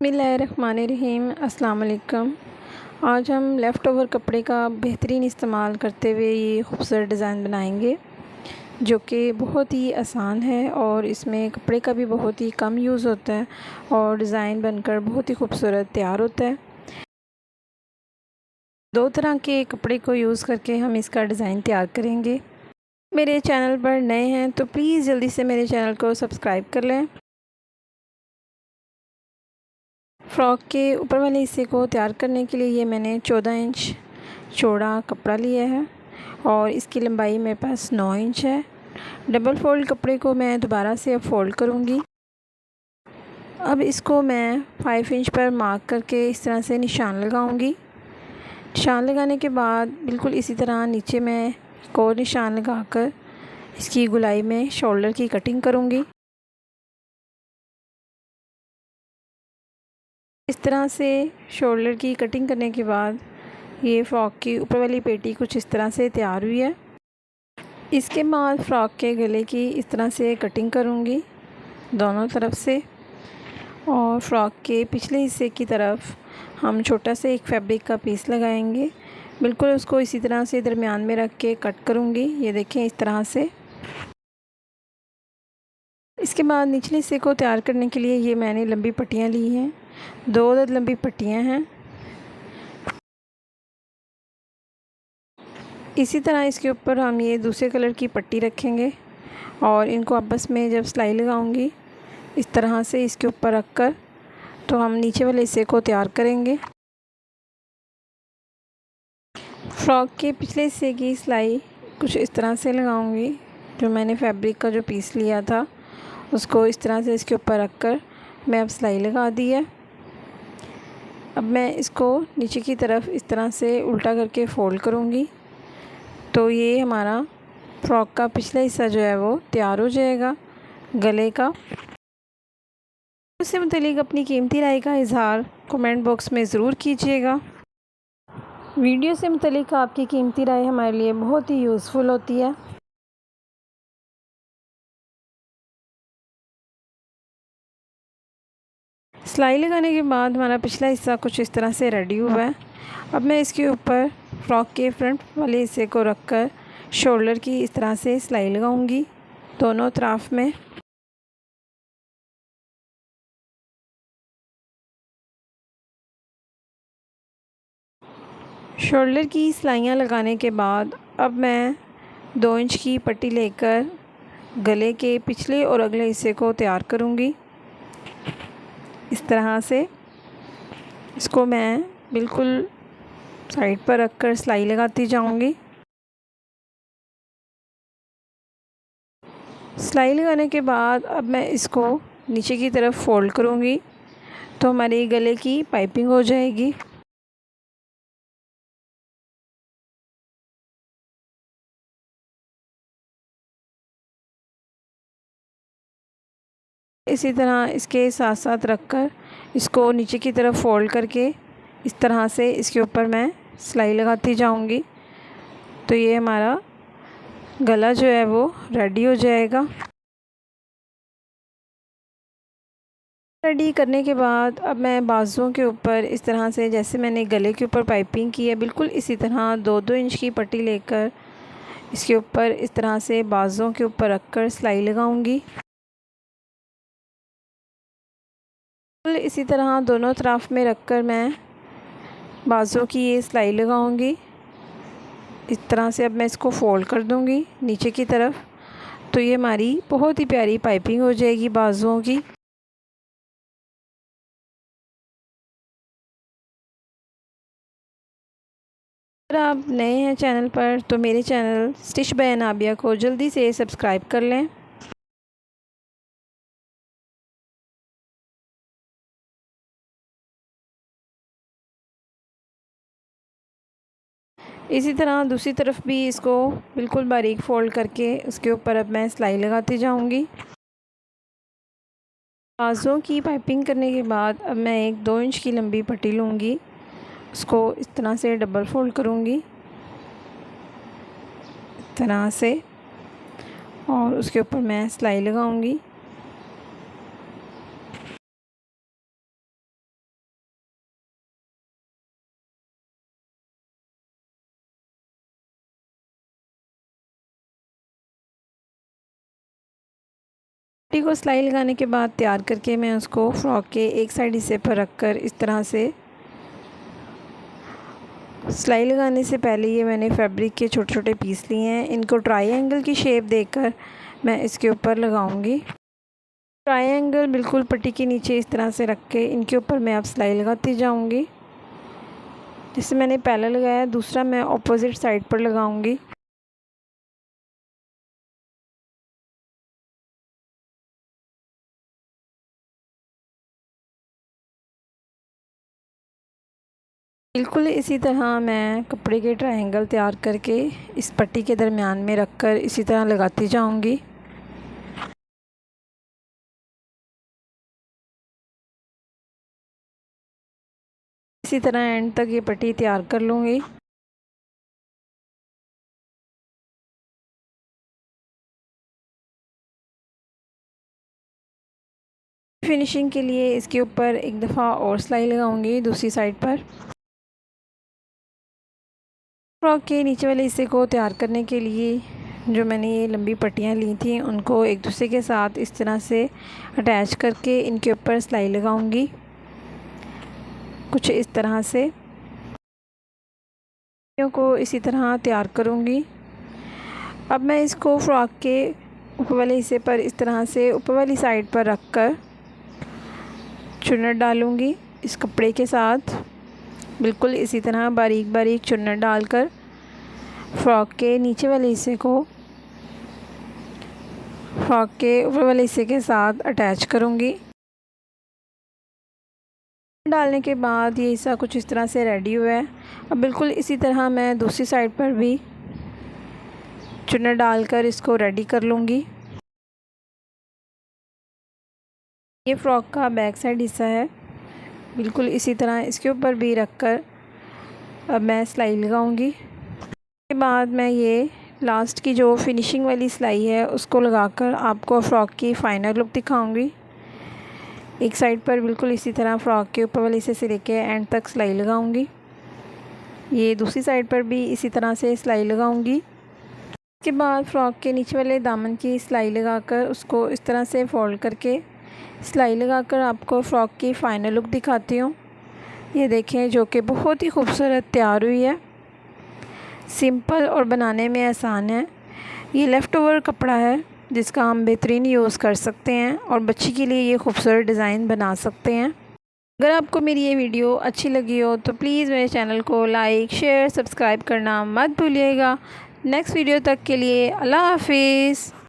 बिस्मिल्लाहिर्रहमानिर्रहीम। अस्सलाम वालेकुम। आज हम लेफ़्ट ओवर कपड़े का बेहतरीन इस्तेमाल करते हुए ये खूबसूरत डिज़ाइन बनाएंगे जो कि बहुत ही आसान है और इसमें कपड़े का भी बहुत ही कम यूज़ होता है और डिज़ाइन बनकर बहुत ही खूबसूरत तैयार होता है। दो तरह के कपड़े को यूज़ करके हम इसका डिज़ाइन तैयार करेंगे। मेरे चैनल पर नए हैं तो प्लीज़ जल्दी से मेरे चैनल को सब्सक्राइब कर लें। फ़्रॉक के ऊपर वाले हिस्से को तैयार करने के लिए ये मैंने 14 इंच चौड़ा कपड़ा लिया है और इसकी लंबाई मेरे पास 9 इंच है। डबल फ़ोल्ड कपड़े को मैं दोबारा से अब फ़ोल्ड करूँगी। अब इसको मैं 5 इंच पर मार्क करके इस तरह से निशान लगाऊँगी। निशान लगाने के बाद बिल्कुल इसी तरह नीचे मैं एक और निशान लगाकर इसकी गोलाई में शोल्डर की कटिंग करूँगी। इस तरह से शोल्डर की कटिंग करने के बाद ये फ़्रॉक की ऊपर वाली पेटी कुछ इस तरह से तैयार हुई है। इसके बाद फ़्रॉक के गले की इस तरह से कटिंग करूँगी दोनों तरफ से और फ़्रॉक के पिछले हिस्से की तरफ हम छोटा सा एक फैब्रिक का पीस लगाएंगे। बिल्कुल उसको इसी तरह से दरमियान में रख के कट करूँगी। ये देखें इस तरह से। इसके बाद निचले हिस्से को तैयार करने के लिए ये मैंने लंबी पट्टियाँ ली हैं। 2 अदद लंबी पट्टियाँ हैं। इसी तरह इसके ऊपर हम ये दूसरे कलर की पट्टी रखेंगे और इनको आपस में जब सिलाई लगाऊंगी इस तरह से इसके ऊपर रख कर तो हम नीचे वाले हिस्से को तैयार करेंगे। फ़्रॉक के पिछले हिस्से की सिलाई कुछ इस तरह से लगाऊंगी। जो मैंने फैब्रिक का जो पीस लिया था उसको इस तरह से इसके ऊपर रख कर मैं अब सिलाई लगा दी है। अब मैं इसको नीचे की तरफ इस तरह से उल्टा करके फ़ोल्ड करूँगी तो ये हमारा फ़्रॉक का पिछला हिस्सा जो है वो तैयार हो जाएगा गले का। इससे मुतालिक अपनी कीमती राय का इज़हार कमेंट बॉक्स में ज़रूर कीजिएगा। वीडियो से मुतालिक आपकी कीमती राय हमारे लिए बहुत ही यूज़फुल होती है। सिलाई लगाने के बाद हमारा पिछला हिस्सा कुछ इस तरह से रेडी हुआ है। अब मैं इसके ऊपर फ़्रॉक के फ्रंट वाले हिस्से को रखकर शोल्डर की इस तरह से सिलाई लगाऊंगी दोनों तरफ में। शोल्डर की सिलाइयाँ लगाने के बाद अब मैं 2 इंच की पट्टी लेकर गले के पिछले और अगले हिस्से को तैयार करूंगी। इस तरह से इसको मैं बिल्कुल साइड पर रखकर सिलाई लगाती जाऊंगी। सिलाई लगाने के बाद अब मैं इसको नीचे की तरफ फ़ोल्ड करूंगी तो हमारे गले की पाइपिंग हो जाएगी। इसी तरह इसके साथ साथ रखकर इसको नीचे की तरफ फ़ोल्ड करके इस तरह से इसके ऊपर मैं सिलाई लगाती जाऊंगी तो ये हमारा गला जो है वो रेडी हो जाएगा। रेडी करने के बाद अब मैं बाजुओं के ऊपर इस तरह से जैसे मैंने गले के ऊपर पाइपिंग की है बिल्कुल इसी तरह 2-2 इंच की पट्टी लेकर इसके ऊपर इस तरह से बाजुओं के ऊपर रखकर सिलाई लगाऊंगी। इसी तरह दोनों तरफ में रखकर मैं बाजुओं की ये सिलाई लगाऊंगी। इस तरह से अब मैं इसको फ़ोल्ड कर दूंगी नीचे की तरफ तो ये हमारी बहुत ही प्यारी पाइपिंग हो जाएगी बाजुओं की। अगर आप नए हैं चैनल पर तो मेरे चैनल स्टिच बाय अनाबिया को जल्दी से सब्सक्राइब कर लें। इसी तरह दूसरी तरफ भी इसको बिल्कुल बारीक फ़ोल्ड करके उसके ऊपर अब मैं सिलाई लगाती जाऊंगी। बाजुओं की पाइपिंग करने के बाद अब मैं एक 2 इंच की लंबी पट्टी लूँगी उसको इस तरह से डबल फ़ोल्ड करूँगी इस तरह से और उसके ऊपर मैं सिलाई लगाऊंगी। पट्टी को सिलाई लगाने के बाद तैयार करके मैं उसको फ्रॉक के एक साइड हिस्से पर रख कर इस तरह से सिलाई लगाने से पहले ये मैंने फैब्रिक के छोटे छोटे पीस लिए हैं। इनको ट्रायंगल की शेप देकर मैं इसके ऊपर लगाऊंगी। ट्रायंगल बिल्कुल पट्टी के नीचे इस तरह से रख के इनके ऊपर मैं अब सिलाई लगाती जाऊंगी। जैसे मैंने पहला लगाया, दूसरा मैं ऑपोजिट साइड पर लगाऊंगी। बिल्कुल इसी तरह मैं कपड़े के ट्रायंगल तैयार करके इस पट्टी के दरमियान में रखकर इसी तरह लगाती जाऊंगी। इसी तरह एंड तक ये पट्टी तैयार कर लूँगी। फिनिशिंग के लिए इसके ऊपर एक दफ़ा और सिलाई लगाऊंगी दूसरी साइड पर। फ्रॉक के नीचे वाले हिस्से को तैयार करने के लिए जो मैंने ये लंबी पट्टियाँ ली थी उनको एक दूसरे के साथ इस तरह से अटैच करके इनके ऊपर सिलाई लगाऊंगी, कुछ इस तरह से को इसी तरह तैयार करूंगी। अब मैं इसको फ्रॉक के ऊपर वाले हिस्से पर इस तरह से ऊपर वाली साइड पर रख कर चुन्नट डालूंगी इस कपड़े के साथ। बिल्कुल इसी तरह बारीक बारीक चुन्नट डालकर फ्रॉक के नीचे वाले हिस्से को फ्रॉक के ऊपर वाले हिस्से के साथ अटैच करूंगी। डालने के बाद ये हिस्सा कुछ इस तरह से रेडी हुआ है। अब बिल्कुल इसी तरह मैं दूसरी साइड पर भी चुन्नट डालकर इसको रेडी कर लूँगी। ये फ्रॉक का बैक साइड हिस्सा है। बिल्कुल इसी तरह इसके ऊपर भी रखकर अब मैं सिलाई लगाऊंगी। उसके बाद मैं ये लास्ट की जो फिनिशिंग वाली सिलाई है उसको लगाकर आपको फ़्रॉक की फ़ाइनल लुक दिखाऊंगी। एक साइड पर बिल्कुल इसी तरह फ़्रॉक के ऊपर वाले हिस्से से लेके एंड तक सिलाई लगाऊंगी। ये दूसरी साइड पर भी इसी तरह से सिलाई लगाऊंगी। उसके बाद फ़्रॉक के नीचे वाले दामन की सिलाई लगाकर उसको इस तरह से फ़ोल्ड करके सिलाई लगाकर आपको फ़्रॉक की फ़ाइनल लुक दिखाती हूँ। ये देखें, जो कि बहुत ही खूबसूरत तैयार हुई है। सिंपल और बनाने में आसान है। ये लेफ़्ट ओवर कपड़ा है जिसका हम बेहतरीन यूज़ कर सकते हैं और बच्ची के लिए ये खूबसूरत डिज़ाइन बना सकते हैं। अगर आपको मेरी ये वीडियो अच्छी लगी हो तो प्लीज़ मेरे चैनल को लाइक, शेयर, सब्सक्राइब करना मत भूलिएगा। नेक्स्ट वीडियो तक के लिए अल्लाह हाफ़िज़।